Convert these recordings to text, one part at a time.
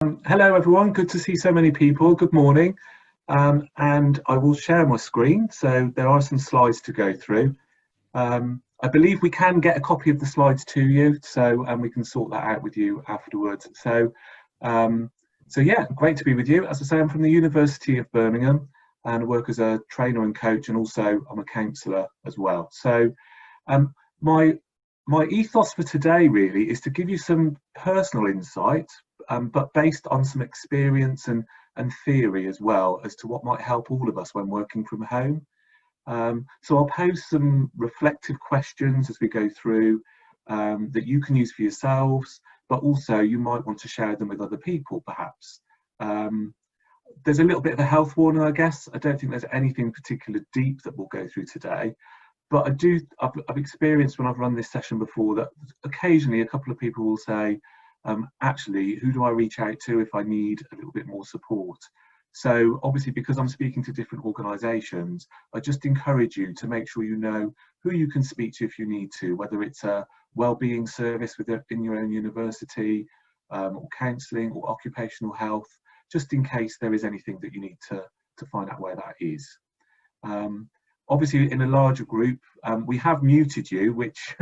Hello everyone, good to see so many people. Good morning. And I will share my screen. So there are some slides to go through. I believe we can get a copy of the slides to you, and we can sort that out with you afterwards. So yeah, great to be with you. As I say, I'm from the University of Birmingham and I work as a trainer and coach, and also I'm a counsellor as well. So my ethos for today really is to give you some personal insight, but based on some experience and theory as well, as to what might help all of us when working from home. So I'll pose some reflective questions as we go through that you can use for yourselves, but also you might want to share them with other people perhaps. There's a little bit of a health warning, I guess. I don't think there's anything particularly deep that we'll go through today. But I've experienced when I've run this session before that occasionally a couple of people will say, actually, who do I reach out to if I need a little bit more support? So obviously, because I'm speaking to different organisations, I just encourage you to make sure you know who you can speak to if you need to, whether it's a wellbeing service within your own university, or counselling or occupational health, just in case there is anything that you need to find out where that is. Obviously, in a larger group, we have muted you, which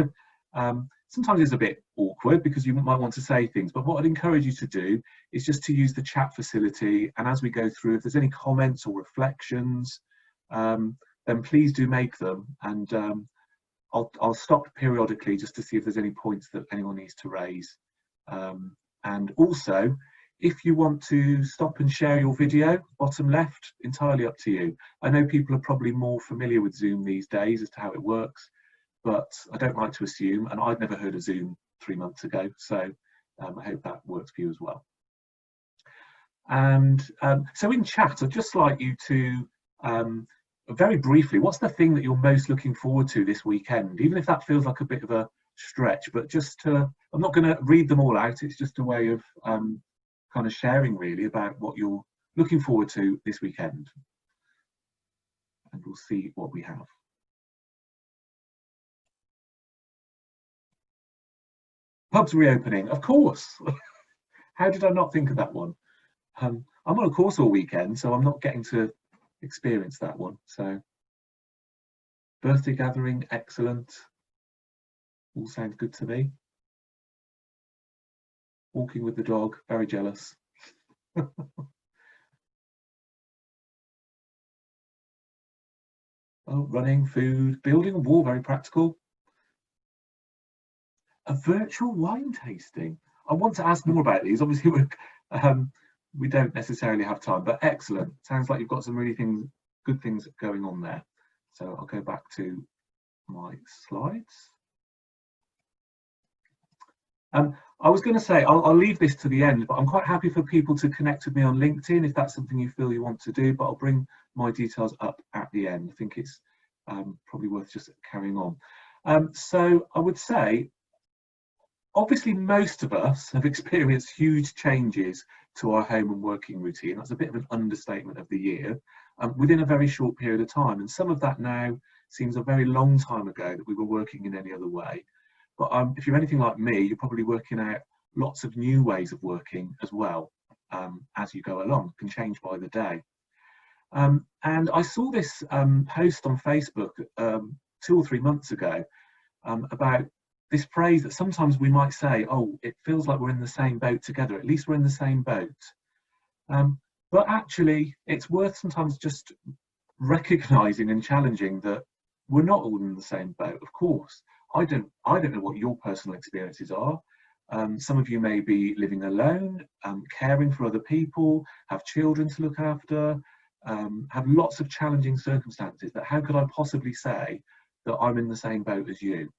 sometimes is a bit awkward because you might want to say things. But what I'd encourage you to do is just to use the chat facility. And as we go through, if there's any comments or reflections, then please do make them. And I'll stop periodically just to see if there's any points that anyone needs to raise. And also, if you want to stop and share your video, bottom left, entirely up to you. I know people are probably more familiar with Zoom these days as to how it works, but I don't like to assume, and I'd never heard of Zoom 3 months ago, so I hope that works for you as well. And so in chat, I'd just like you to, very briefly, what's the thing that you're most looking forward to this weekend? Even if that feels like a bit of a stretch, but just to, I'm not going to read them all out, it's just a way of kind of sharing really about what you're looking forward to this weekend. And we'll see what we have. Pubs reopening, of course. How did I not think of that one? I'm on a course all weekend, so I'm not getting to experience that one. So birthday gathering, excellent. All sounds good to me. Walking with the dog, very jealous. Oh, running, food, building a wall, very practical. A virtual wine tasting. I want to ask more about these. Obviously, we don't necessarily have time, but excellent. Sounds like you've got some really good things going on there. So I'll go back to my slides. I was going to say, I'll leave this to the end, but I'm quite happy for people to connect with me on LinkedIn if that's something you feel you want to do, but I'll bring my details up at the end. I think it's probably worth just carrying on. So I would say, obviously most of us have experienced huge changes to our home and working routine. That's a bit of an understatement of the year, within a very short period of time. And some of that now seems a very long time ago that we were working in any other way. But if you're anything like me, you're probably working out lots of new ways of working as well, as you go along. It can change by the day. And I saw this post on Facebook 2 or 3 months ago about this phrase that sometimes we might say, oh, it feels like we're in the same boat together. At least we're in the same boat. But actually, it's worth sometimes just recognizing and challenging that we're not all in the same boat, of course. I don't know what your personal experiences are. Some of you may be living alone, caring for other people, have children to look after, have lots of challenging circumstances. That how could I possibly say that I'm in the same boat as you?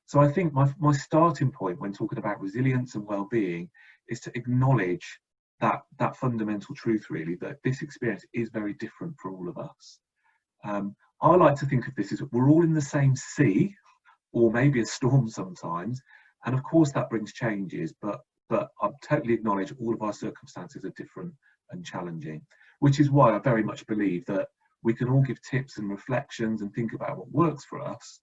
So I think my starting point when talking about resilience and well-being is to acknowledge that fundamental truth, really, that this experience is very different for all of us. I like to think of this as we're all in the same sea, or maybe a storm sometimes, and of course that brings changes, but I totally acknowledge all of our circumstances are different and challenging, which is why I very much believe that we can all give tips and reflections and think about what works for us,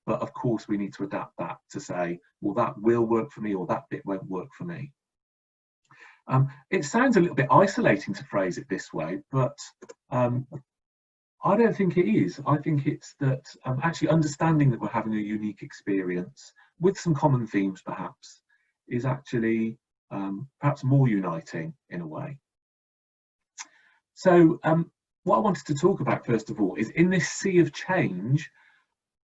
but of course we need to adapt that to say, well, that will work for me, or that bit won't work for me. It sounds a little bit isolating to phrase it this way, but I don't think it is. I think it's that actually understanding that we're having a unique experience with some common themes perhaps is actually perhaps more uniting in a way. So what I wanted to talk about first of all is in this sea of change,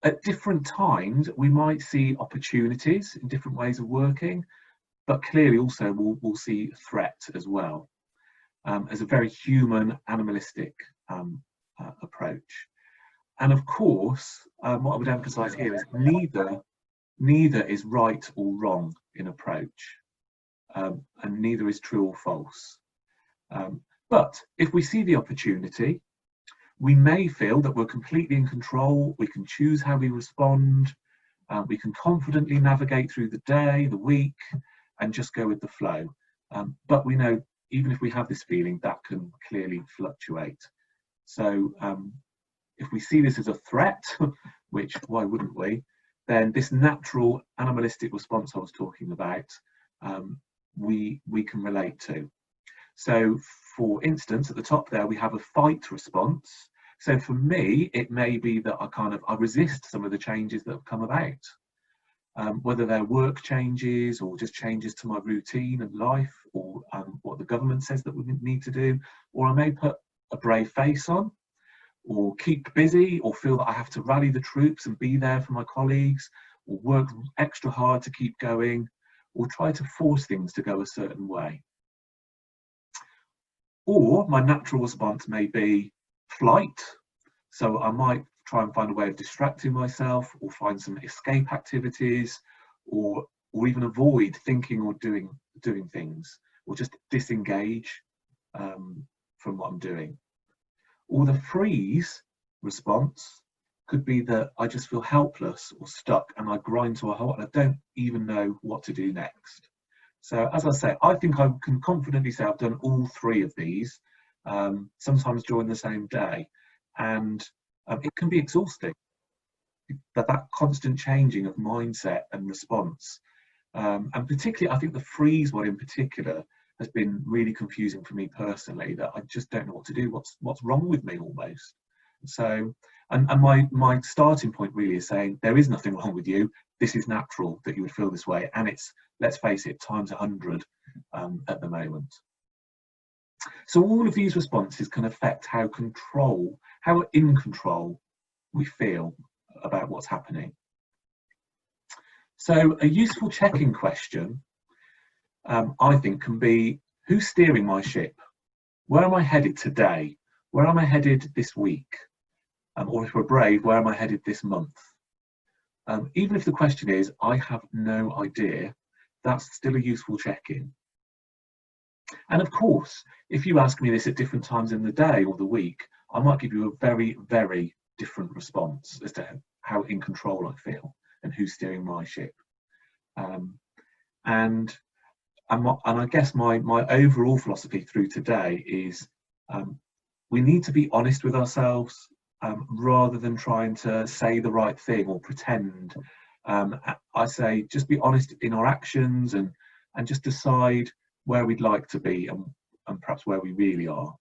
at different times we might see opportunities in different ways of working, but clearly also we'll see threat as well, as a very human, animalistic approach. And of course, what I would emphasize here is neither is right or wrong in approach, and neither is true or false. But if we see the opportunity, we may feel that we're completely in control, we can choose how we respond, we can confidently navigate through the day, the week, and just go with the flow. But we know even if we have this feeling, that can clearly fluctuate. So if we see this as a threat, which why wouldn't we, then this natural animalistic response I was talking about, we can relate to. So for instance, at the top there, we have a fight response. So for me, it may be that I resist some of the changes that have come about, whether they're work changes or just changes to my routine and life, or what the government says that we need to do, or I may put a brave face on, or keep busy, or feel that I have to rally the troops and be there for my colleagues, or work extra hard to keep going, or try to force things to go a certain way. Or my natural response may be flight. So I might try and find a way of distracting myself, or find some escape activities, or even avoid thinking or doing things, or just disengage from what I'm doing. Or the freeze response could be that I just feel helpless or stuck and I grind to a halt and I don't even know what to do next. So as I say, I think I can confidently say I've done all three of these, sometimes during the same day, and it can be exhausting, that constant changing of mindset and response. And particularly, I think the freeze one in particular has been really confusing for me personally, that I just don't know what to do, what's wrong with me almost. So, and my starting point really is saying there is nothing wrong with you, this is natural that you would feel this way, and it's, let's face it, times 100 at the moment. So all of these responses can affect how in control we feel about what's happening. So a useful check-in question, I think, can be, who's steering my ship? Where am I headed today? Where am I headed this week? Or if we're brave, where am I headed this month? Even if the question is, I have no idea, that's still a useful check-in. And of course, if you ask me this at different times in the day or the week, I might give you a very, very different response as to how in control I feel and who's steering my ship. And I guess my overall philosophy through today is we need to be honest with ourselves rather than trying to say the right thing or pretend. I say just be honest in our actions and just decide where we'd like to be and perhaps where we really are.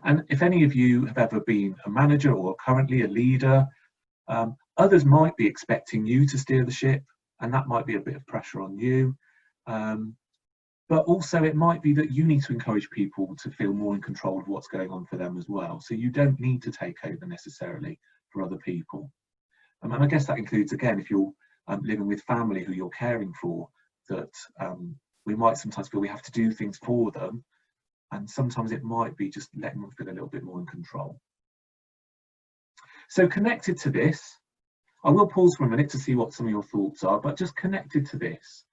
And if any of you have ever been a manager or currently a leader, others might be expecting you to steer the ship, and that might be a bit of pressure on you. But also it might be that you need to encourage people to feel more in control of what's going on for them as well. So you don't need to take over necessarily for other people. And I guess that includes, again, if you're living with family who you're caring for, that we might sometimes feel we have to do things for them. And sometimes it might be just letting them feel a little bit more in control. So connected to this, I will pause for a minute to see what some of your thoughts are, but just connected to this,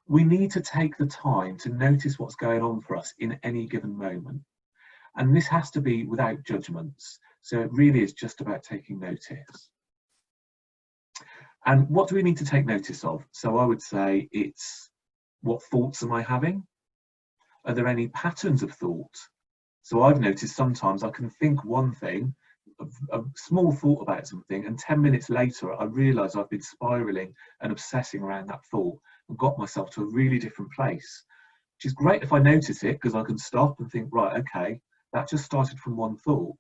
we need to take the time to notice what's going on for us in any given moment. And this has to be without judgments. So it really is just about taking notice. And what do we need to take notice of? So I would say it's, what thoughts am I having? Are there any patterns of thought? So I've noticed sometimes I can think one thing, a small thought about something, and 10 minutes later I realise I've been spiralling and obsessing around that thought and got myself to a really different place. which is great if I notice it, because I can stop and think, right, okay, that just started from one thought.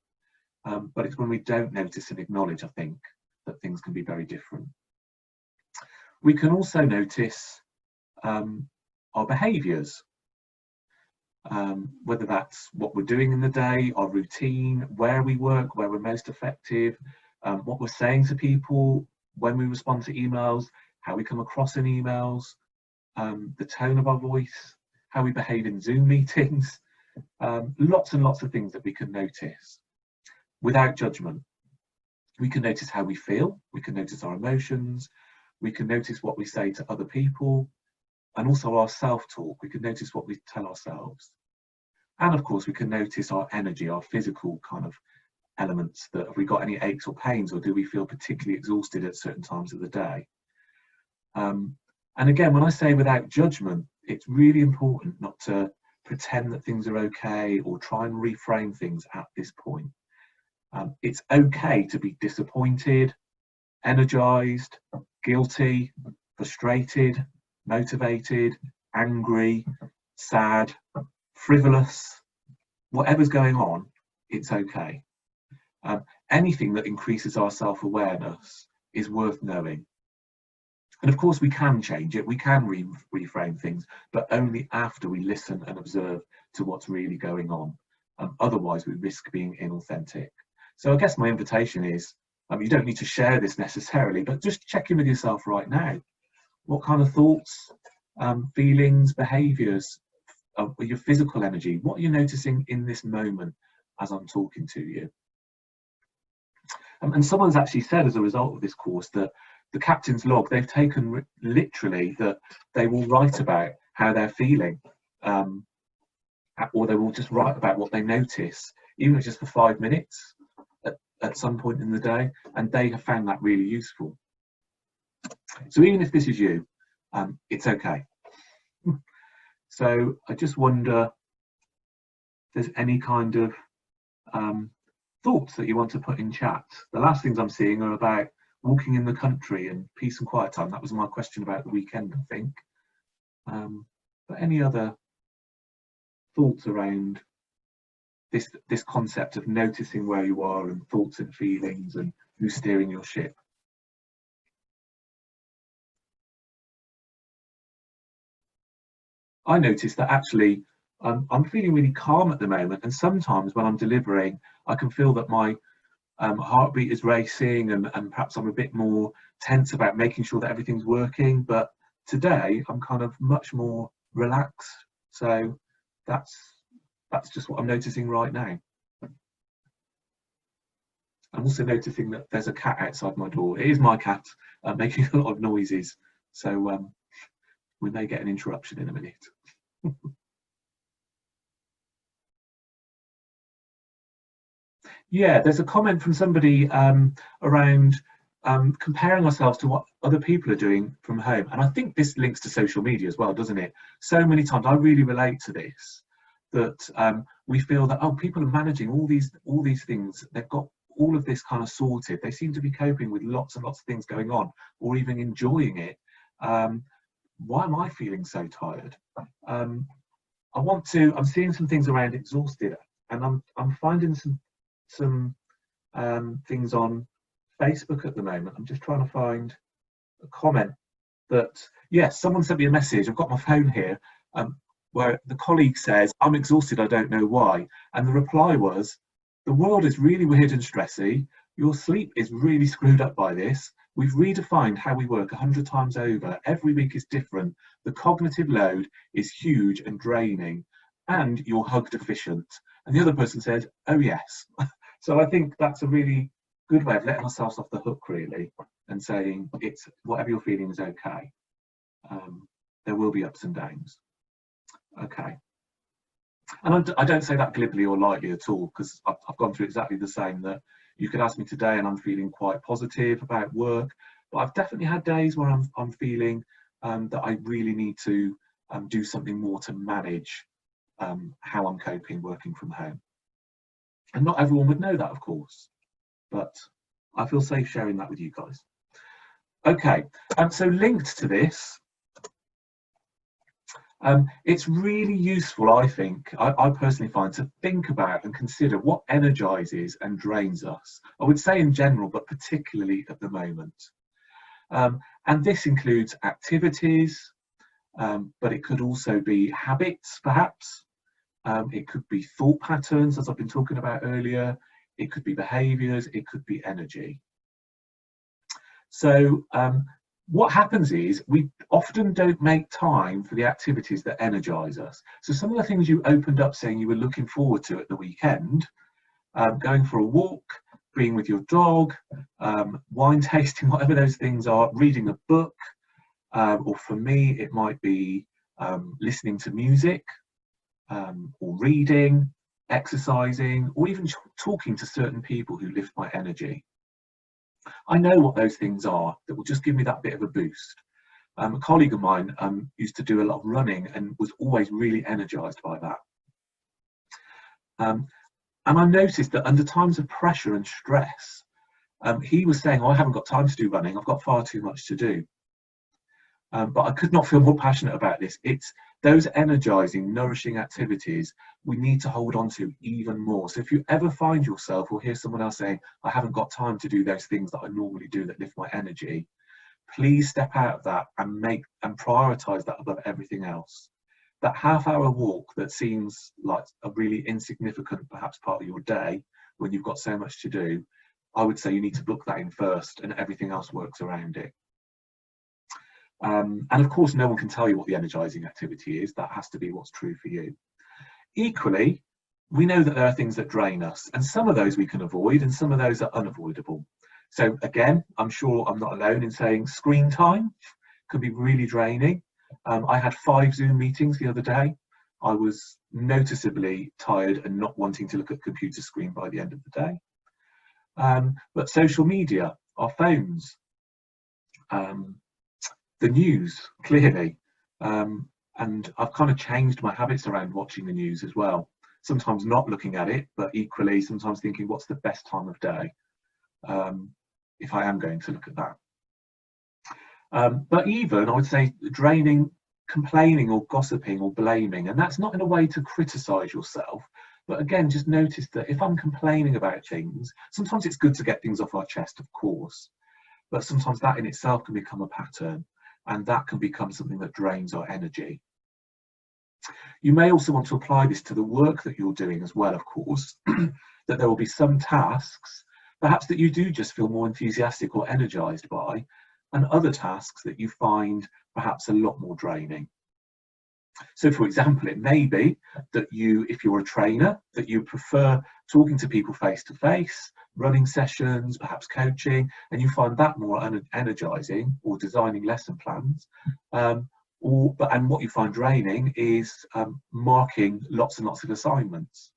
But it's when we don't notice and acknowledge, I think, that things can be very different. We can also notice our behaviours, whether that's what we're doing in the day, our routine, where we work, where we're most effective, what we're saying to people, when we respond to emails, how we come across in emails, the tone of our voice, how we behave in Zoom meetings, lots and lots of things that we can notice without judgment. We can notice how we feel, we can notice our emotions, we can notice what we say to other people, and also our self-talk. We can notice what we tell ourselves. And of course, we can notice our energy, our physical kind of elements, that have we got any aches or pains, or do we feel particularly exhausted at certain times of the day? And again, when I say without judgment, it's really important not to pretend that things are okay or try and reframe things at this point. It's okay to be disappointed, energized, guilty, frustrated, motivated, angry, sad, frivolous, whatever's going on, it's okay. Anything that increases our self-awareness is worth knowing. And of course we can change it, we can reframe things, but only after we listen and observe to what's really going on. Otherwise we risk being inauthentic. So I guess my invitation is, you don't need to share this necessarily, but just check in with yourself right now. What kind of thoughts, feelings, behaviours, your physical energy, what are you noticing in this moment as I'm talking to you? And someone's actually said, as a result of this course, that the captain's log, they've taken literally that they will write about how they're feeling, or they will just write about what they notice, even if it's just for 5 minutes at some point in the day, and they have found that really useful. So even if this is you, it's okay. So I just wonder if there's any kind of thoughts that you want to put in chat. The last things I'm seeing are about walking in the country and peace and quiet time. That was my question about the weekend, I think. But any other thoughts around this concept of noticing where you are and thoughts and feelings and who's steering your ship? I noticed that actually I'm feeling really calm at the moment, and sometimes when I'm delivering I can feel that my heartbeat is racing and perhaps I'm a bit more tense about making sure that everything's working, but today I'm kind of much more relaxed. So that's just what I'm noticing right now. I'm also noticing that there's a cat outside my door. It is my cat, making a lot of noises, so we may get an interruption in a minute. Yeah, there's a comment from somebody around comparing ourselves to what other people are doing from home, and I think this links to social media as well, doesn't it? So many times I really relate to this, that we feel that, oh, people are managing all these things, they've got all of this kind of sorted, they seem to be coping with lots and lots of things going on, or even enjoying it. Why am I feeling so tired? I'm seeing some things around exhausted, and I'm finding some things on Facebook at the moment. I'm just trying to find a comment that, yes, someone sent me a message. I've got my phone here, where the colleague says, I'm exhausted, I don't know why. And the reply was, the world is really weird and stressy. Your sleep is really screwed up by this. We've redefined how we work 100 times over. Every week is different. The cognitive load is huge and draining, and you're hug deficient. And the other person said, oh yes. So I think that's a really good way of letting ourselves off the hook, really, and saying it's whatever you're feeling is okay. There will be ups and downs. Okay. And I don't say that glibly or lightly at all, because I've gone through exactly the same. That you could ask me today and I'm feeling quite positive about work, but I've definitely had days where I'm feeling that I really need to do something more to manage how I'm coping working from home. And not everyone would know that, of course, but I feel safe sharing that with you guys. Okay, so linked to this, It's really useful, I think, I personally find, to think about and consider what energises and drains us. I would say in general, but particularly at the moment. And this includes activities, but it could also be habits, perhaps. It could be thought patterns, as I've been talking about earlier. It could be behaviours, it could be energy. So what happens is we often don't make time for the activities that energise us. So some of the things you opened up saying you were looking forward to at the weekend, going for a walk, being with your dog, wine tasting, whatever those things are, reading a book, or for me it might be listening to music, or reading, exercising, or even talking to certain people who lift my energy. I know what those things are that will just give me that bit of a boost. A colleague of mine used to do a lot of running and was always really energized by that. And I noticed that under times of pressure and stress, he was saying, oh, I haven't got time to do running, I've got far too much to do. But I could not feel more passionate about this. It's those energizing, nourishing activities we need to hold on to even more. So if you ever find yourself or hear someone else saying, I haven't got time to do those things that I normally do that lift my energy, please step out of that and prioritize that above everything else. That half-hour walk that seems like a really insignificant, perhaps, part of your day when you've got so much to do, I would say you need to book that in first and everything else works around it. And of course, no one can tell you what the energizing activity is. That has to be what's true for you. Equally, we know that there are things that drain us, and some of those we can avoid and some of those are unavoidable. So again, I'm sure I'm not alone in saying screen time can be really draining. I had 5 Zoom meetings the other day. I was noticeably tired and not wanting to look at the computer screen by the end of the day. But social media, our phones, the news, clearly, and I've kind of changed my habits around watching the news as well. Sometimes not looking at it, but equally sometimes thinking what's the best time of day if I am going to look at that. But even, I would say, draining, complaining or gossiping or blaming, and that's not in a way to criticise yourself, but again, just notice that if I'm complaining about things, sometimes it's good to get things off our chest, of course, but sometimes that in itself can become a pattern, and that can become something that drains our energy. You may also want to apply this to the work that you're doing as well, of course, that there will be some tasks, perhaps that you do just feel more enthusiastic or energized by, and other tasks that you find perhaps a lot more draining. So for example, it may be that you, if you're a trainer, that you prefer talking to people face to face, running sessions, perhaps coaching, and you find that more energizing, or designing lesson plans. And what you find draining is marking lots and lots of assignments.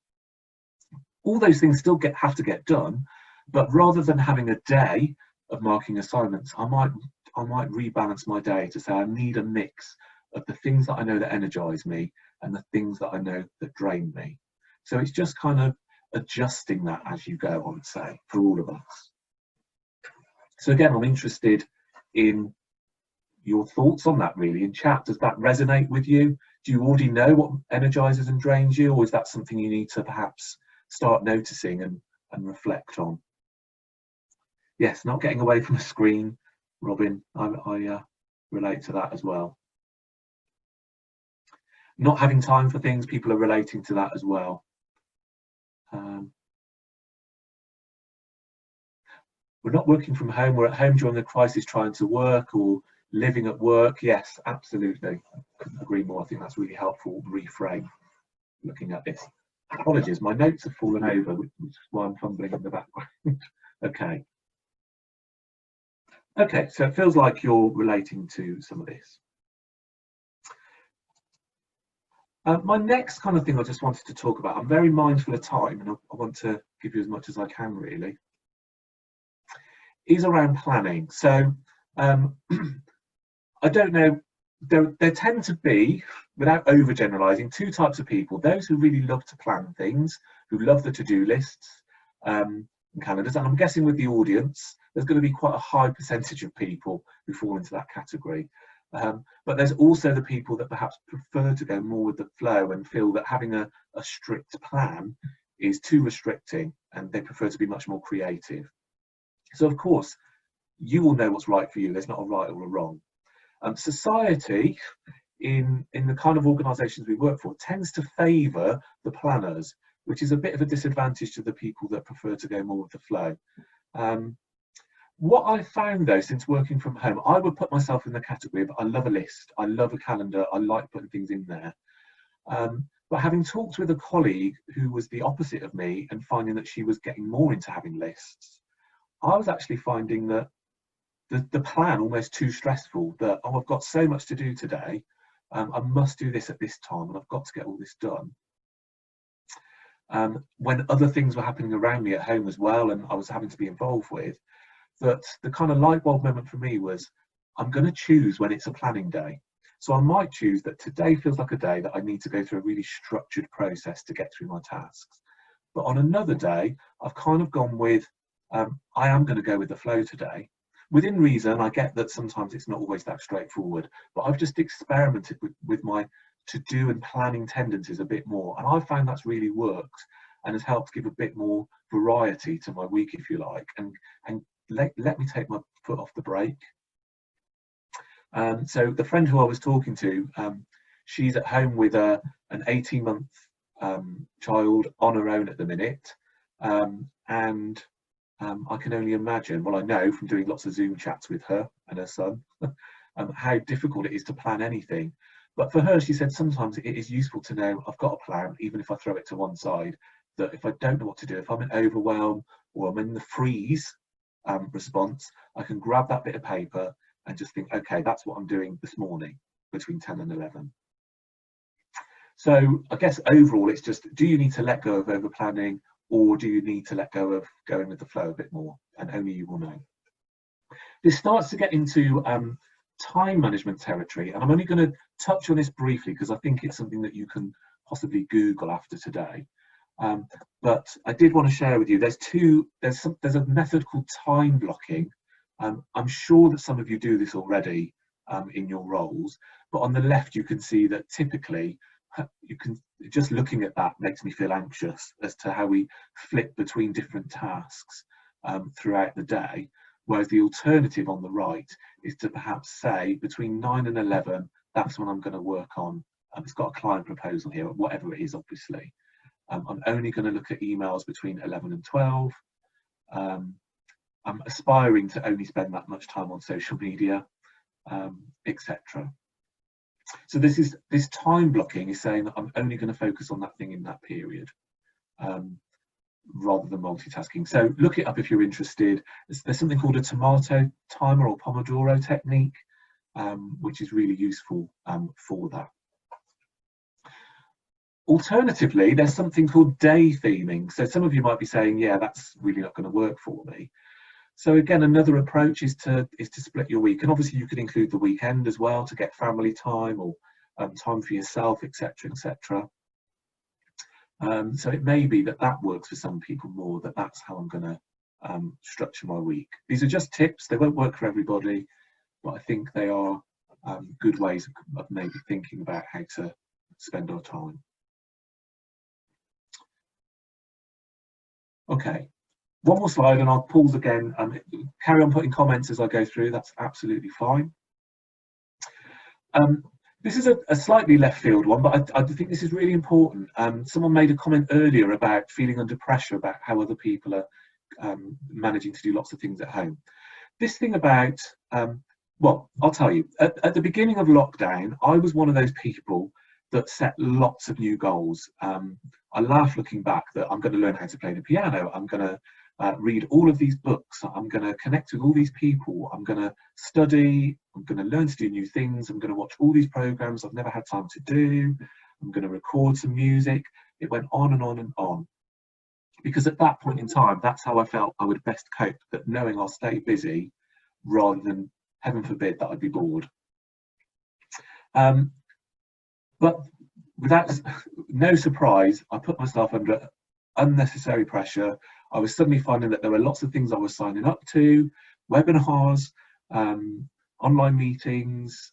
All those things still have to get done, but rather than having a day of marking assignments, I might rebalance my day to say I need a mix of the things that I know that energize me and the things that I know that drain me. So it's just kind of adjusting that as you go, I would say, for all of us. So again, I'm interested in your thoughts on that, really, in chat. Does that resonate with you? Do you already know what energizes and drains you, or is that something you need to perhaps start noticing and reflect on? Yes, not getting away from a screen, Robin, I relate to that as well. Not having time for things, people are relating to that as well. We're not working from home, we're at home during the crisis trying to work, or living at work. Yes, absolutely. Couldn't agree more. I think that's really helpful reframe looking at this. Apologies, my notes have fallen over, which is why I'm fumbling in the background. Okay. Okay, so it feels like you're relating to some of this. My next kind of thing I just wanted to talk about, I'm very mindful of time and I want to give you as much as I can really, is around planning. So I don't know, there tend to be, without overgeneralizing, 2 types of people: those who really love to plan things, who love the to-do lists and calendars, and I'm guessing with the audience there's going to be quite a high percentage of people who fall into that category. But there's also the people that perhaps prefer to go more with the flow and feel that having a strict plan is too restricting, and they prefer to be much more creative. So of course, you will know what's right for you. There's not a right or a wrong. Society, in the kind of organisations we work for, tends to favour the planners, which is a bit of a disadvantage to the people that prefer to go more with the flow. What I've found though, since working from home, I would put myself in the category of I love a list, I love a calendar, I like putting things in there. But having talked with a colleague who was the opposite of me and finding that she was getting more into having lists, I was actually finding that the plan almost too stressful, that, oh, I've got so much to do today, I must do this at this time and I've got to get all this done. When other things were happening around me at home as well and I was having to be involved with, that the kind of light bulb moment for me was, I'm going to choose when it's a planning day. So I might choose that today feels like a day that I need to go through a really structured process to get through my tasks. But on another day, I've kind of gone with, I am going to go with the flow today. Within reason, I get that sometimes it's not always that straightforward, but I've just experimented with my to-do and planning tendencies a bit more. And I found that's really worked and has helped give a bit more variety to my week, if you like, and let me take my foot off the brake. So the friend who I was talking to, she's at home with an 18-month child on her own at the minute. I can only imagine, well, I know from doing lots of Zoom chats with her and her son, how difficult it is to plan anything. But for her, she said sometimes it is useful to know I've got a plan, even if I throw it to one side, that if I don't know what to do, if I'm in overwhelm or I'm in the freeze response, I can grab that bit of paper and just think, okay, that's what I'm doing this morning between 10 and 11. So I guess overall, it's just, do you need to let go of over planning, or do you need to let go of going with the flow a bit more? And only you will know. This starts to get into time management territory, and I'm only going to touch on this briefly because I think it's something that you can possibly Google after today. But I did want to share with you, there's a method called time blocking. I'm sure that some of you do this already in your roles, but on the left you can see that typically just looking at that makes me feel anxious as to how we flip between different tasks throughout the day, whereas the alternative on the right is to perhaps say between 9 and 11, that's when I'm going to work on, it's got a client proposal here, whatever it is, obviously. I'm only going to look at emails between 11 and 12. I'm aspiring to only spend that much time on social media, etc. So this time blocking is saying that I'm only going to focus on that thing in that period, rather than multitasking. So look it up if you're interested. There's something called a tomato timer or Pomodoro technique, which is really useful for that. Alternatively, there's something called day theming. So some of you might be saying, yeah, that's really not going to work for me. So again, another approach is to split your week, and obviously you could include the weekend as well to get family time or time for yourself, etc., etc. So it may be that works for some people more, that's how I'm going to structure my week. These are just tips. They won't work for everybody, but I think they are good ways of maybe thinking about how to spend our time. Okay, one more slide and I'll pause again. Carry on putting comments as I go through, that's absolutely fine. This is a slightly left field one, but I think this is really important. Someone made a comment earlier about feeling under pressure about how other people are managing to do lots of things at home. This thing about, well, I'll tell you, at the beginning of lockdown, I was one of those people that set lots of new goals. I laugh looking back that I'm going to learn how to play the piano, I'm going to read all of these books, I'm going to connect with all these people, I'm going to study, I'm going to learn to do new things, I'm going to watch all these programs I've never had time to do, I'm going to record some music. It went on and on and on. Because at that point in time, that's how I felt I would best cope, that knowing I'll stay busy rather than, heaven forbid, that I'd be bored. But without no surprise, I put myself under unnecessary pressure. I was suddenly finding that there were lots of things I was signing up to, webinars, online meetings,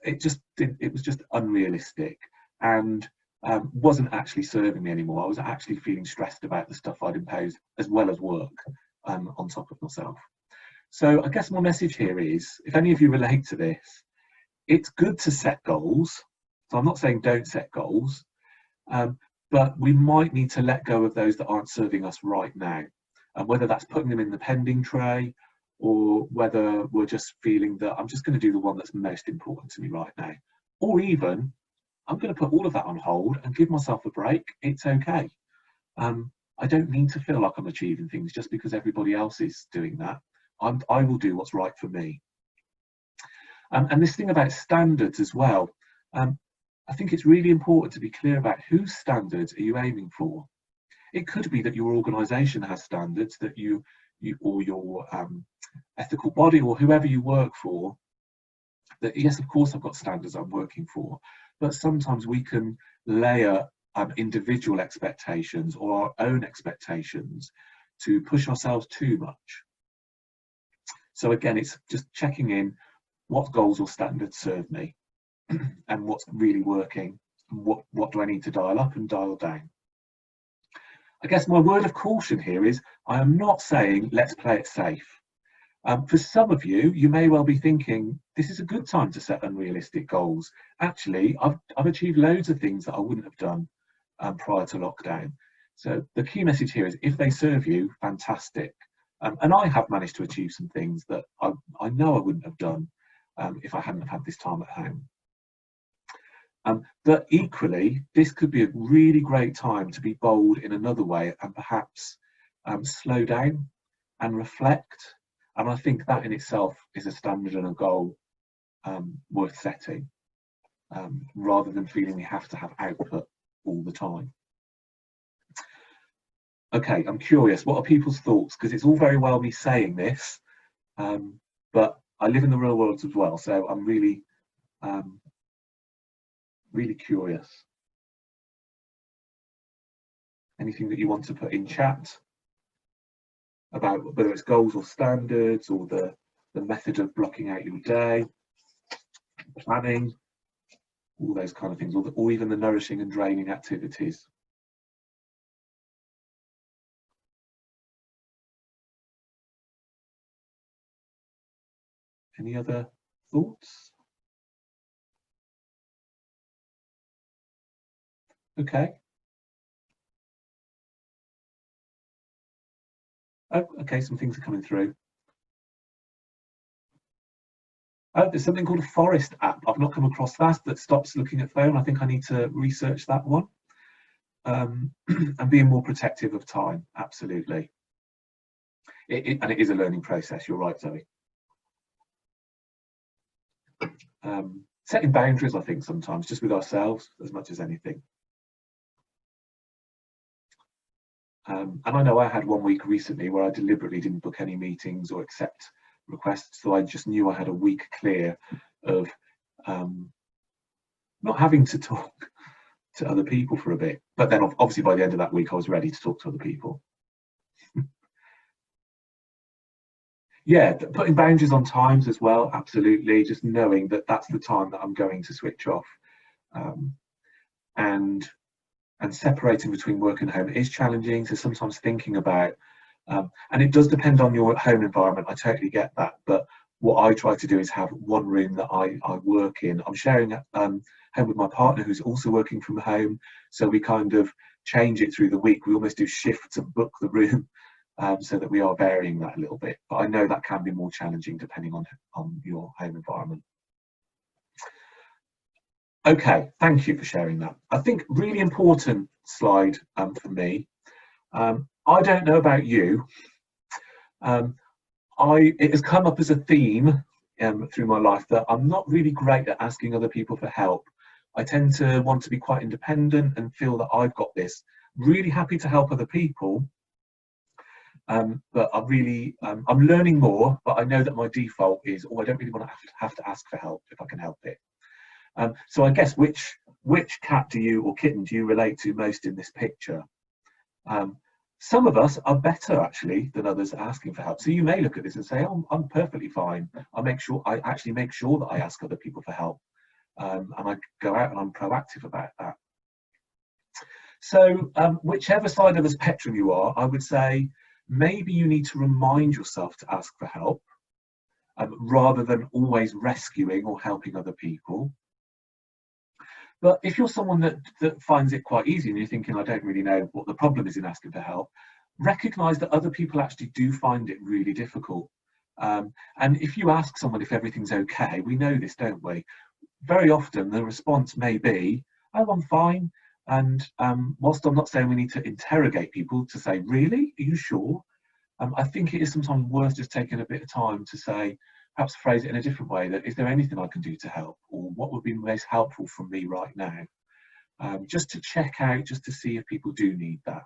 it was just unrealistic, and wasn't actually serving me anymore. I was actually feeling stressed about the stuff I'd imposed, as well as work on top of myself. So I guess my message here is, if any of you relate to this, it's good to set goals. So I'm not saying don't set goals, but we might need to let go of those that aren't serving us right now. And whether that's putting them in the pending tray, or whether we're just feeling that I'm just going to do the one that's most important to me right now. Or even, I'm going to put all of that on hold and give myself a break. It's okay. I don't need to feel like I'm achieving things just because everybody else is doing that. I will do what's right for me. And this thing about standards as well, I think it's really important to be clear about whose standards are you aiming for. It could be that your organisation has standards that you or your ethical body or whoever you work for, that yes, of course I've got standards I'm working for, but sometimes we can layer individual expectations or our own expectations to push ourselves too much. So again, it's just checking in, what goals or standards serve me and what's really working, and what do I need to dial up and dial down. I guess my word of caution here is, I am not saying let's play it safe. For some of you, you may well be thinking, this is a good time to set unrealistic goals. Actually, I've achieved loads of things that I wouldn't have done prior to lockdown. So the key message here is, if they serve you, fantastic. And I have managed to achieve some things that I know I wouldn't have done if I hadn't have had this time at home. But equally, this could be a really great time to be bold in another way and perhaps slow down and reflect. And I think that in itself is a standard and a goal worth setting, rather than feeling we have to have output all the time. Okay, I'm curious, what are people's thoughts? Because it's all very well me saying this, but I live in the real world as well, so I'm really really curious. Anything that you want to put in chat about whether it's goals or standards, or the method of blocking out your day, planning, all those kind of things, or even the nourishing and draining activities. Any other thoughts? Okay. Oh, okay, some things are coming through. Oh, there's something called a Forest app. I've not come across that stops looking at phone. I think I need to research that one. And being more protective of time, absolutely. And it is a learning process, you're right, Zoe. Setting boundaries, I think, sometimes, just with ourselves as much as anything. And I know I had one week recently where I deliberately didn't book any meetings or accept requests, so I just knew I had a week clear of not having to talk to other people for a bit. But then obviously by the end of that week I was ready to talk to other people. Yeah, putting boundaries on times as well, absolutely. Just knowing that that's the time that I'm going to switch off. And separating between work and home is challenging. So sometimes thinking about, and it does depend on your home environment, I totally get that. But what I try to do is have one room that I work in. I'm sharing home with my partner who's also working from home. So we kind of change it through the week. We almost do shifts and book the room. So that we are varying that a little bit, but I know that can be more challenging depending on your home environment. Okay, thank you for sharing that. I think really important slide for me. I don't know about you. It has come up as a theme through my life that I'm not really great at asking other people for help. I tend to want to be quite independent and feel that I've got this. Really happy to help other people. But I'm learning more, but I know that my default is, I don't really want to have to ask for help if I can help it. So I guess which cat or kitten do you relate to most in this picture? Some of us are better actually than others at asking for help. So you may look at this and say, oh, I'm perfectly fine. I actually make sure that I ask other people for help. And I go out and I'm proactive about that. So whichever side of the spectrum you are, I would say maybe you need to remind yourself to ask for help rather than always rescuing or helping other people. But if you're someone that finds it quite easy and you're thinking, I don't really know what the problem is in asking for help, recognise that other people actually do find it really difficult. And if you ask someone if everything's okay, we know this, don't we? Very often the response may be, oh, I'm fine. And whilst I'm not saying we need to interrogate people to say, really, are you sure? I think it is sometimes worth just taking a bit of time to say, perhaps phrase it in a different way, that is there anything I can do to help, or what would be most helpful from me right now? Just to check out, just to see if people do need that.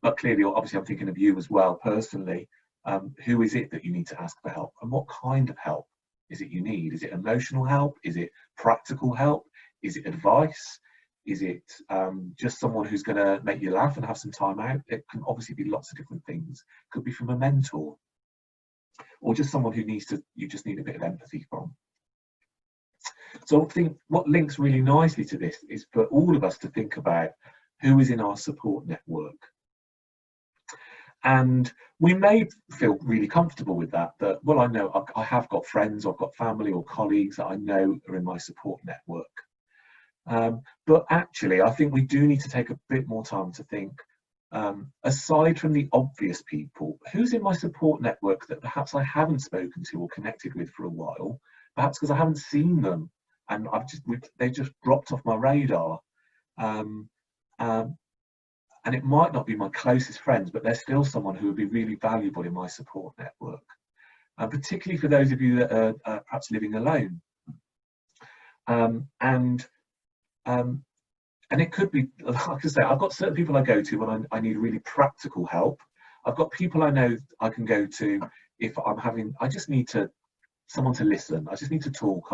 But clearly, obviously, I'm thinking of you as well, personally. Who is it that you need to ask for help, and what kind of help is it you need? Is it emotional help? Is it practical help? Is it advice? Is it just someone who's going to make you laugh and have some time out? It can obviously be lots of different things. Could be from a mentor, or just someone who you just need a bit of empathy from. So I think what links really nicely to this is for all of us to think about who is in our support network. And we may feel really comfortable with that, well, I know I have got friends, I've got family or colleagues that I know are in my support network. But actually, I think we do need to take a bit more time to think, aside from the obvious people, who's in my support network that perhaps I haven't spoken to or connected with for a while, perhaps because I haven't seen them and they just dropped off my radar. And it might not be my closest friends, but they're still someone who would be really valuable in my support network, particularly for those of you that are perhaps living alone. And it could be, like I say, I've got certain people I go to when I need really practical help. I've got people I know I can go to if I just need someone to listen. I just need to talk.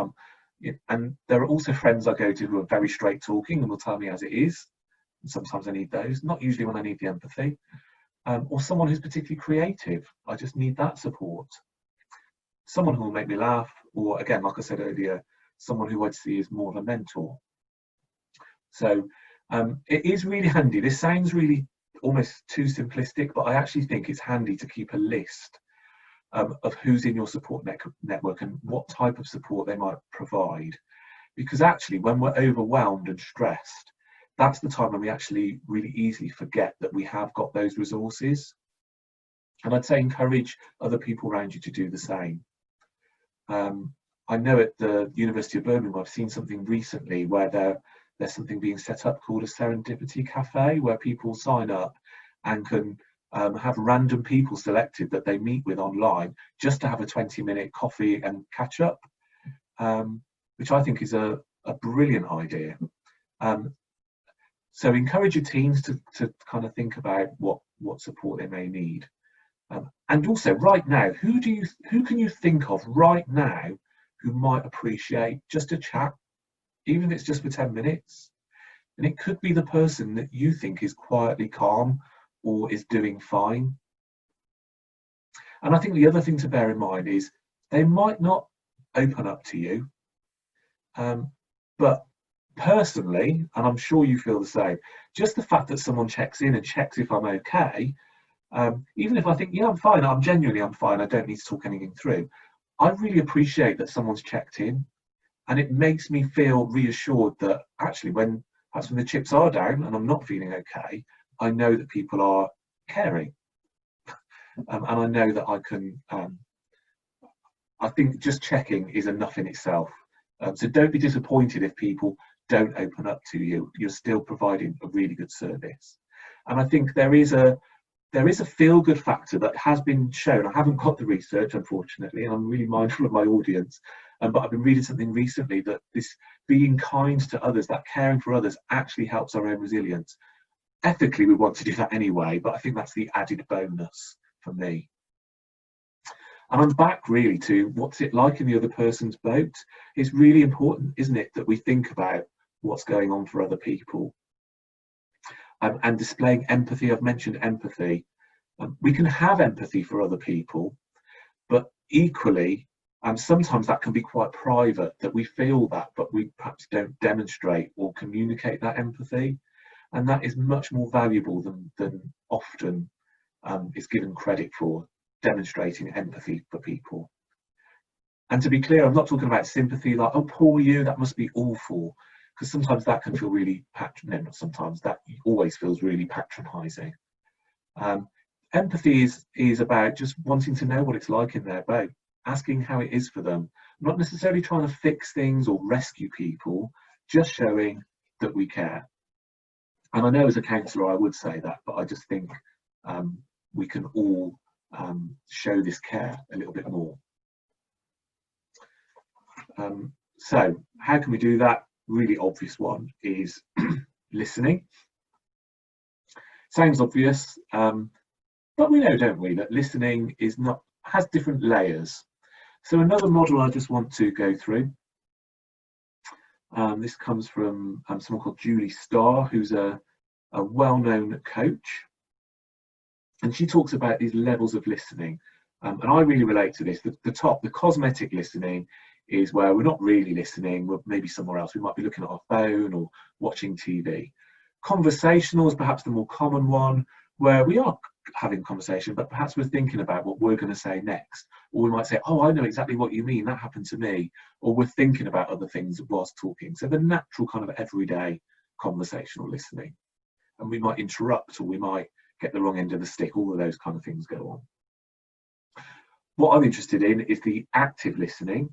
And there are also friends I go to who are very straight talking and will tell me as it is. And sometimes I need those, not usually when I need the empathy. Or someone who's particularly creative. I just need that support. Someone who will make me laugh, or again, like I said earlier, someone who I'd see as more of a mentor. So it is really handy. This sounds really almost too simplistic, but I actually think it's handy to keep a list of who's in your support network and what type of support they might provide. Because actually, when we're overwhelmed and stressed, that's the time when we actually really easily forget that we have got those resources. And I'd say encourage other people around you to do the same. I know at the University of Birmingham, I've seen something recently where there's something being set up called a serendipity cafe, where people sign up and can have random people selected that they meet with online just to have a 20-minute coffee and catch up, which I think is a brilliant idea. So encourage your teams to kind of think about what support they may need. And also right now, who can you think of right now who might appreciate just a chat, even if it's just for 10 minutes? And it could be the person that you think is quietly calm or is doing fine. And I think the other thing to bear in mind is they might not open up to you, but personally, and I'm sure you feel the same, just the fact that someone checks in and checks if I'm okay, even if I think, yeah, I'm fine, I'm fine, I don't need to talk anything through, I really appreciate that someone's checked in, and it makes me feel reassured that actually when the chips are down and I'm not feeling okay, I know that people are caring, and I know that I can, I think just checking is enough in itself. So don't be disappointed if people don't open up to you. You're still providing a really good service. And I think there is a feel-good factor that has been shown. I haven't got the research, unfortunately, and I'm really mindful of my audience, but I've been reading something recently that this being kind to others, that caring for others, actually helps our own resilience. Ethically, we want to do that anyway, but I think that's the added bonus for me. And I'm back really to what's it like in the other person's boat. It's really important, isn't it, that we think about what's going on for other people. and displaying empathy. I've mentioned empathy. We can have empathy for other people, but equally, sometimes that can be quite private, that we feel that, but we perhaps don't demonstrate or communicate that empathy. And that is much more valuable than often is given credit for, demonstrating empathy for people. And to be clear, I'm not talking about sympathy like, oh, poor you, that must be awful, because sometimes that can feel really not sometimes, that always feels really patronising. Empathy is about just wanting to know what it's like in their boat, asking how it is for them, not necessarily trying to fix things or rescue people, just showing that we care. And I know as a counsellor I would say that, but I just think we can all show this care a little bit more. So how can we do that? Really obvious one is listening. Sounds obvious, but we know, don't we, that listening has different layers. So another model I just want to go through. This comes from someone called Julie Starr, who's a well-known coach, and she talks about these levels of listening, and I really relate to this. The cosmetic listening is where we're not really listening, we're maybe somewhere else. We might be looking at our phone or watching TV. Conversational is perhaps the more common one, where we are having conversation, but perhaps we're thinking about what we're going to say next, or we might say, oh, I know exactly what you mean, that happened to me, or we're thinking about other things whilst talking. So the natural kind of everyday conversational listening, and we might interrupt, or we might get the wrong end of the stick. All of those kind of things go on. What I'm interested in is the active listening.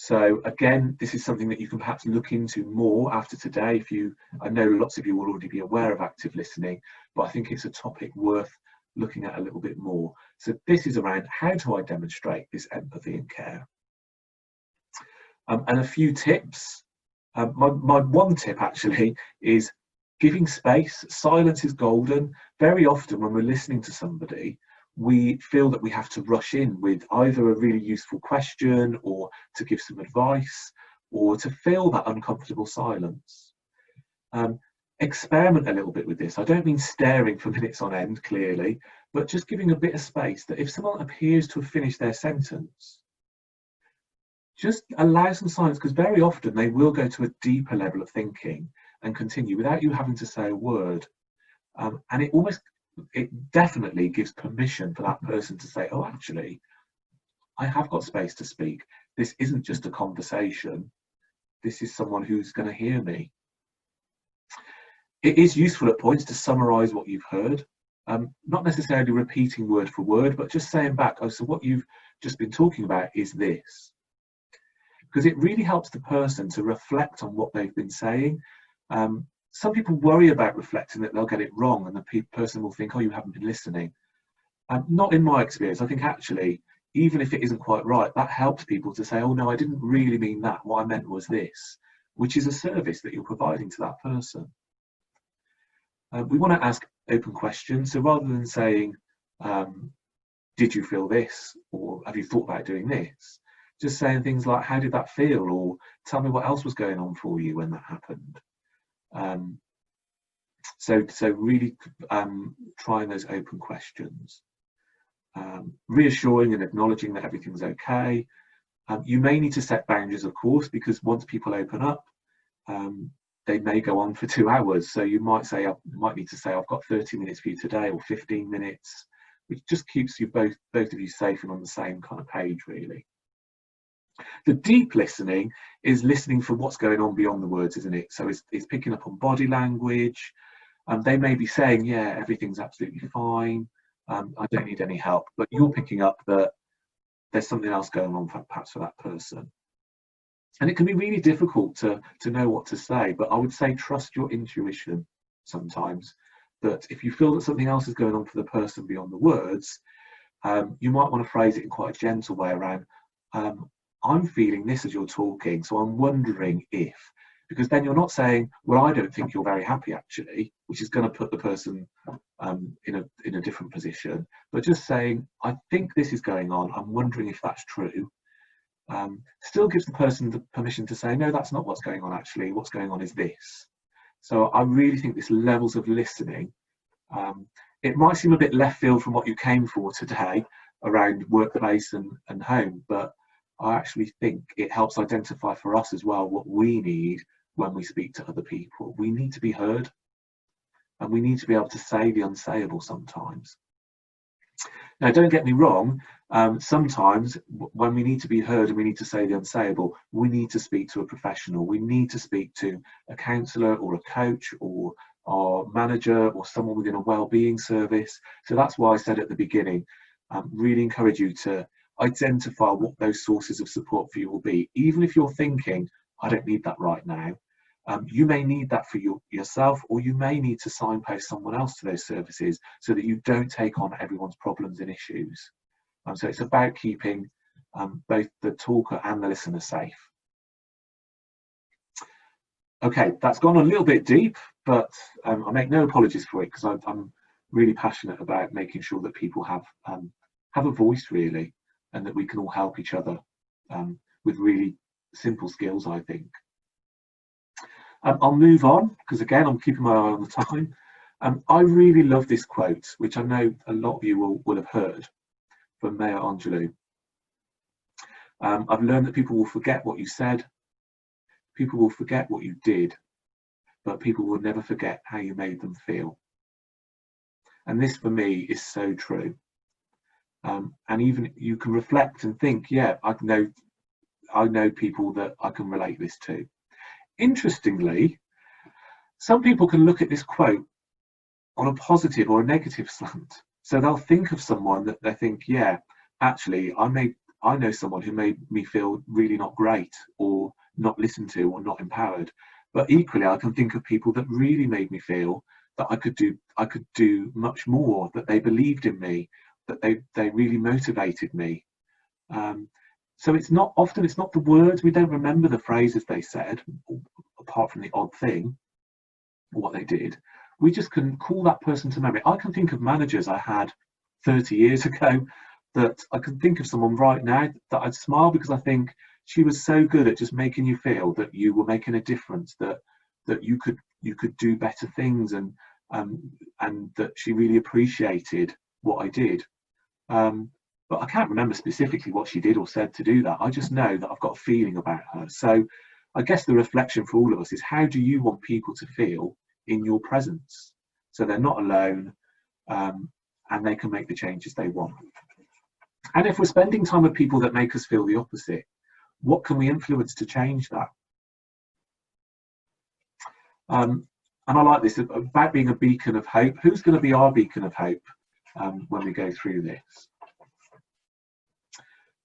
So again, this is something that you can perhaps look into more after today. I know lots of you will already be aware of active listening, but I think it's a topic worth looking at a little bit more. So this is around, how do I demonstrate this empathy and care? And a few tips. My one tip actually is giving space. Silence is golden. Very often when we're listening to somebody, we feel that we have to rush in with either a really useful question, or to give some advice, or to fill that uncomfortable silence. Experiment a little bit with this. I don't mean staring for minutes on end, clearly, but just giving a bit of space, that if someone appears to have finished their sentence, just allow some silence, because very often they will go to a deeper level of thinking and continue without you having to say a word. And it definitely gives permission for that person to say, oh, actually, I have got space to speak. This isn't just a conversation. This is someone who's going to hear me. It is useful at points to summarize what you've heard, not necessarily repeating word for word, but just saying back, oh, so what you've just been talking about is this. Because it really helps the person to reflect on what they've been saying. Some people worry about reflecting, that they'll get it wrong and the person will think, oh, you haven't been listening. Not in my experience. I think actually, even if it isn't quite right, that helps people to say, oh no, I didn't really mean that. What I meant was this, which is a service that you're providing to that person. We want to ask open questions. So rather than saying, did you feel this? Or have you thought about doing this? Just saying things like, how did that feel? Or tell me what else was going on for you when that happened. So really trying those open questions, reassuring and acknowledging that everything's okay. You may need to set boundaries, of course, because once people open up, they may go on for 2 hours. So you might need to say, I've got 30 minutes for you today, or 15 minutes, which just keeps you both of you safe and on the same kind of page, really. The deep listening is listening for what's going on beyond the words, isn't it? So it's picking up on body language. They may be saying, yeah, everything's absolutely fine. I don't need any help. But you're picking up that there's something else going on perhaps for that person. And it can be really difficult to know what to say. But I would say trust your intuition sometimes. That if you feel that something else is going on for the person beyond the words, you might want to phrase it in quite a gentle way around, I'm feeling this as you're talking, so I'm wondering if, because then you're not saying, well, I don't think you're very happy actually, which is going to put the person in a different position, but just saying, I think this is going on, I'm wondering if that's true, still gives the person the permission to say, no, that's not what's going on actually, what's going on is this. So I really think this levels of listening. It might seem a bit left field from what you came for today around workplace and home, but I actually think it helps identify for us as well what we need when we speak to other people. We need to be heard, and we need to be able to say the unsayable sometimes. Now, don't get me wrong, sometimes when we need to be heard and we need to say the unsayable, we need to speak to a professional. We need to speak to a counsellor or a coach or our manager or someone within a wellbeing service. So that's why I said at the beginning, really encourage you to identify what those sources of support for you will be. Even if you're thinking, I don't need that right now, you may need that for yourself, or you may need to signpost someone else to those services so that you don't take on everyone's problems and issues. So it's about keeping both the talker and the listener safe. Okay, that's gone a little bit deep, but I make no apologies for it, because I'm really passionate about making sure that people have a voice, really, and that we can all help each other with really simple skills, I think. I'll move on, because again, I'm keeping my eye on the time. I really love this quote, which I know a lot of you will have heard, from Maya Angelou. I've learned that people will forget what you said, people will forget what you did, but people will never forget how you made them feel. And this, for me, is so true. And even you can reflect and think, yeah, I know people that I can relate this to. Interestingly, some people can look at this quote on a positive or a negative slant. So they'll think of someone that they think, yeah, actually, I know someone who made me feel really not great, or not listened to, or not empowered. But equally, I can think of people that really made me feel that I could do much more, that they believed in me, that they really motivated me. So it's not the words. We don't remember the phrases they said, apart from the odd thing, or what they did. We just can call that person to memory. I can think of managers I had 30 years ago that I can think of someone right now that I'd smile, because I think she was so good at just making you feel that you were making a difference, that you could do better things, and that she really appreciated what I did. But I can't remember specifically what she did or said to do that. I just know that I've got a feeling about her. So I guess the reflection for all of us is, how do you want people to feel in your presence, so they're not alone, and they can make the changes they want? And if we're spending time with people that make us feel the opposite, what can we influence to change that? And I like this, about being a beacon of hope. Who's going to be our beacon of hope when we go through this?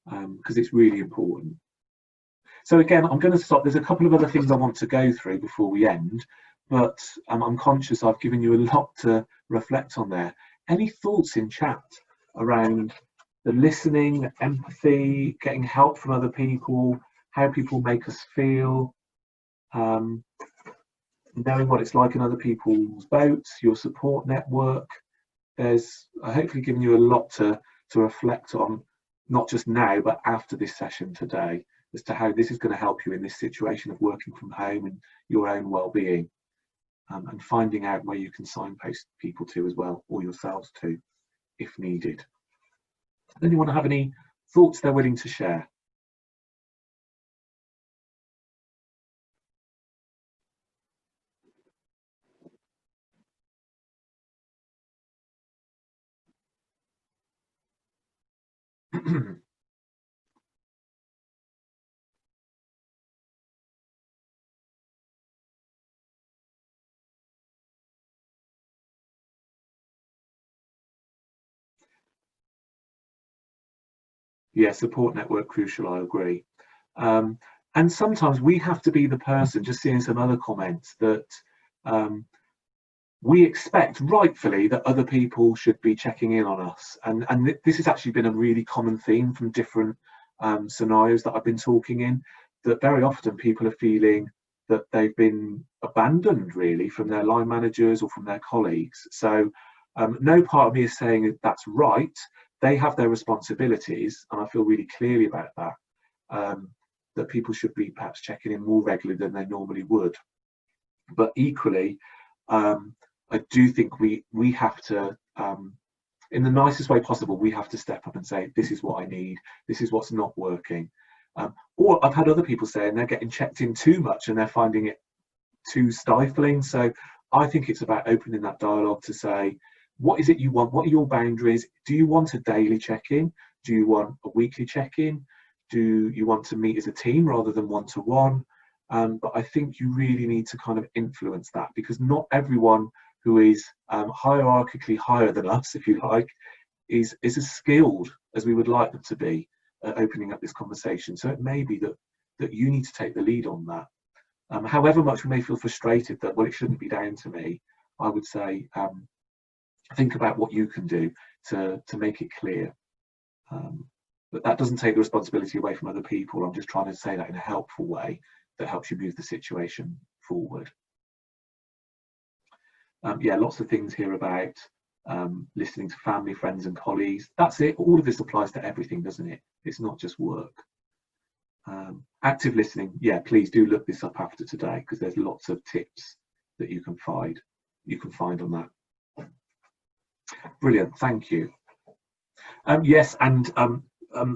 Because it's really important. So again, I'm going to stop. There's a couple of other things I want to go through before we end, but I'm conscious I've given you a lot to reflect on there. Any thoughts in chat around the listening, the empathy, getting help from other people, how people make us feel, knowing what it's like in other people's boats, your support network? There's hopefully given you a lot to reflect on, not just now, but after this session today, as to how this is going to help you in this situation of working from home and your own well-being, and finding out where you can signpost people to as well, or yourselves to, if needed. Does anyone have any thoughts they're willing to share? Yeah, support network crucial, I agree. And sometimes we have to be the person, just seeing some other comments, that we expect rightfully that other people should be checking in on us. And this has actually been a really common theme from different scenarios that I've been talking in, that very often people are feeling that they've been abandoned, really, from their line managers or from their colleagues. So no part of me is saying that's right. They have their responsibilities, and I feel really clearly about that, that people should be perhaps checking in more regularly than they normally would. But equally, I do think we have to, in the nicest way possible, we have to step up and say, this is what I need, this is what's not working. Or I've had other people saying they're getting checked in too much and they're finding it too stifling. So I think it's about opening that dialogue to say, what is it you want? What are your boundaries? Do you want a daily check-in? Do you want a weekly check-in? Do you want to meet as a team rather than one-to-one? But I think you really need to kind of influence that, because not everyone who is hierarchically higher than us, if you like, is as skilled as we would like them to be at opening up this conversation. So it may be that you need to take the lead on that. However much we may feel frustrated that, well, it shouldn't be down to me, I would say, think about what you can do to make it clear. But that doesn't take the responsibility away from other people. I'm just trying to say that in a helpful way that helps you move the situation forward. Yeah, lots of things here about listening to family, friends and colleagues. That's it. All of this applies to everything, doesn't it? It's not just work. Active listening, yeah, please do look this up after today, because there's lots of tips that you can find on that. Brilliant, thank you. Yes, and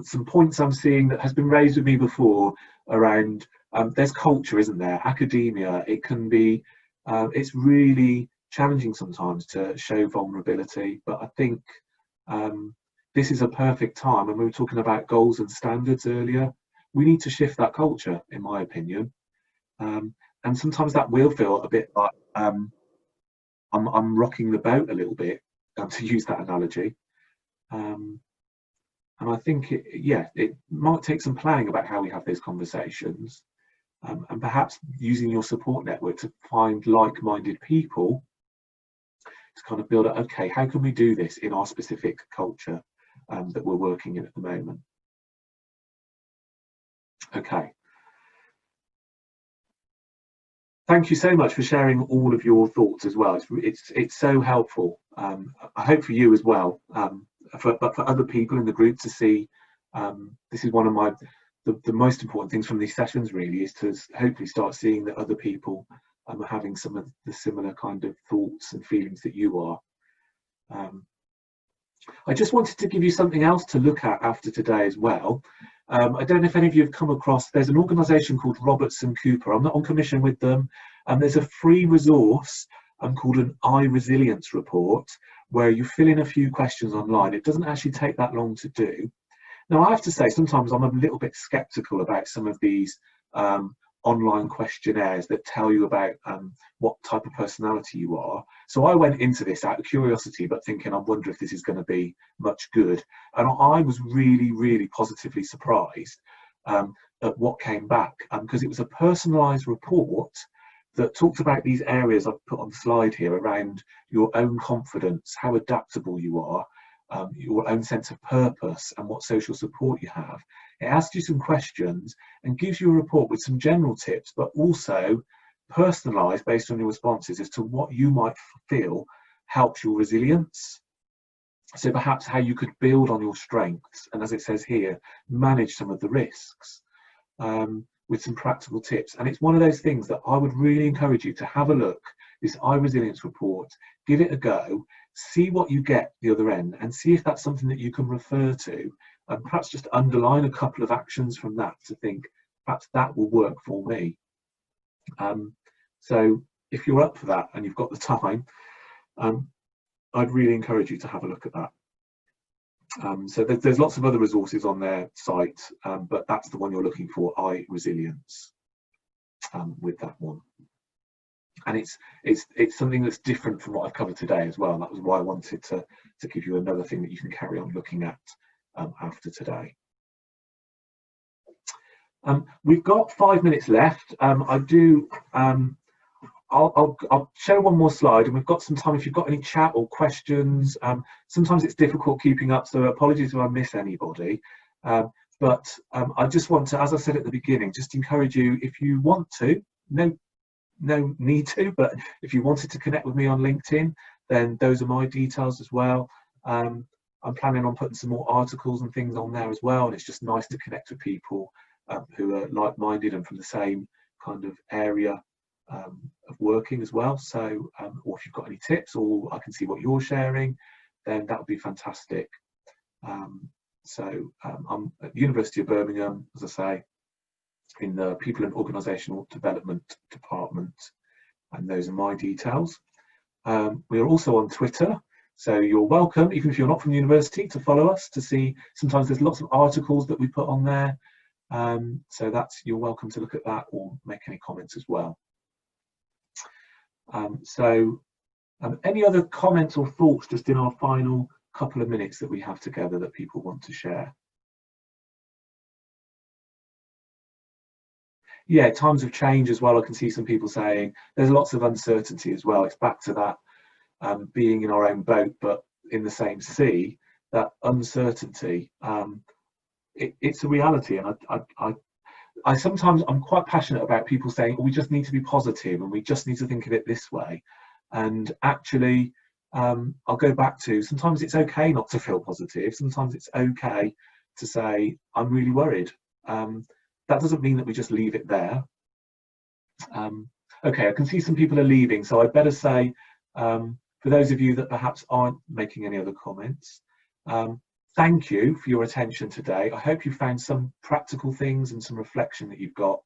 some points I'm seeing that has been raised with me before around there's culture, isn't there? Academia, it can be, it's really challenging sometimes to show vulnerability, but I think this is a perfect time, and we were talking about goals and standards earlier. We need to shift that culture, in my opinion, and sometimes that will feel a bit like I'm rocking the boat a little bit, to use that analogy. And I think it might take some planning about how we have those conversations, and perhaps using your support network to find like-minded people to kind of build up, okay, how can we do this in our specific culture that we're working in at the moment? Okay. Thank you so much for sharing all of your thoughts as well. It's so helpful. I hope for you as well, but for other people in the group to see. This is one of the most important things from these sessions, really, is to hopefully start seeing that other people are having some of the similar kind of thoughts and feelings that you are. I just wanted to give you something else to look at after today as well. I don't know if any of you have come across, there's an organisation called Robertson Cooper. I'm not on commission with them. There's a free resource called an iResilience report, where you fill in a few questions online. It doesn't actually take that long to do. Now, I have to say, sometimes I'm a little bit sceptical about some of these online questionnaires that tell you about what type of personality you are. So I went into this out of curiosity, but thinking, I wonder if this is going to be much good. And I was really, really positively surprised at what came back, because it was a personalised report that talked about these areas I've put on the slide here around your own confidence, how adaptable you are, your own sense of purpose, and what social support you have. It asks you some questions and gives you a report with some general tips, but also personalised based on your responses as to what you might feel helps your resilience. So perhaps how you could build on your strengths, and as it says here, manage some of the risks with some practical tips. And it's one of those things that I would really encourage you to have a look, this iResilience report, give it a go, see what you get the other end, and see if that's something that you can refer to, and perhaps just underline a couple of actions from that to think, perhaps that will work for me. So if you're up for that and you've got the time, I'd really encourage you to have a look at that. So there's lots of other resources on their site, but that's the one you're looking for, iResilience, with that one. And it's something that's different from what I've covered today as well. That was why I wanted to give you another thing that you can carry on looking at after today. We've got 5 minutes left. I'll show one more slide, and we've got some time if you've got any chat or questions. Sometimes it's difficult keeping up, so apologies if I miss anybody. But I just want to, as I said at the beginning, just encourage you, if you want to, no need to, but if you wanted to connect with me on LinkedIn, then those are my details as well. I'm planning on putting some more articles and things on there as well, and it's just nice to connect with people who are like-minded and from the same kind of area of working as well. So, or if you've got any tips, or I can see what you're sharing, then that would be fantastic. I'm at the University of Birmingham, as I say, in the People and Organisational Development Department, and those are my details. We are also on Twitter, so you're welcome, even if you're not from the university, to follow us to see. Sometimes there's lots of articles that we put on there, so you're welcome to look at that or make any comments as well. Any other comments or thoughts just in our final couple of minutes that we have together that people want to share? Yeah, times of change as well. I can see some people saying there's lots of uncertainty as well. It's back to that being in our own boat but in the same sea. That uncertainty, it's a reality, and I sometimes, I'm quite passionate about people saying, oh, we just need to be positive and we just need to think of it this way. And actually, I'll go back to, sometimes it's okay not to feel positive. Sometimes it's okay to say, I'm really worried. That doesn't mean that we just leave it there. Okay, I can see some people are leaving, so I'd better say, for those of you that perhaps aren't making any other comments, thank you for your attention today. I hope you found some practical things and some reflection that you've got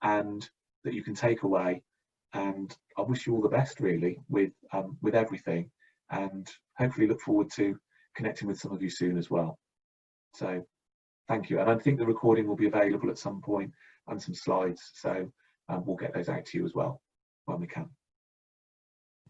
and that you can take away. And I wish you all the best, really, with everything, and hopefully look forward to connecting with some of you soon as well. So thank you. And I think the recording will be available at some point and some slides, so we'll get those out to you as well when we can.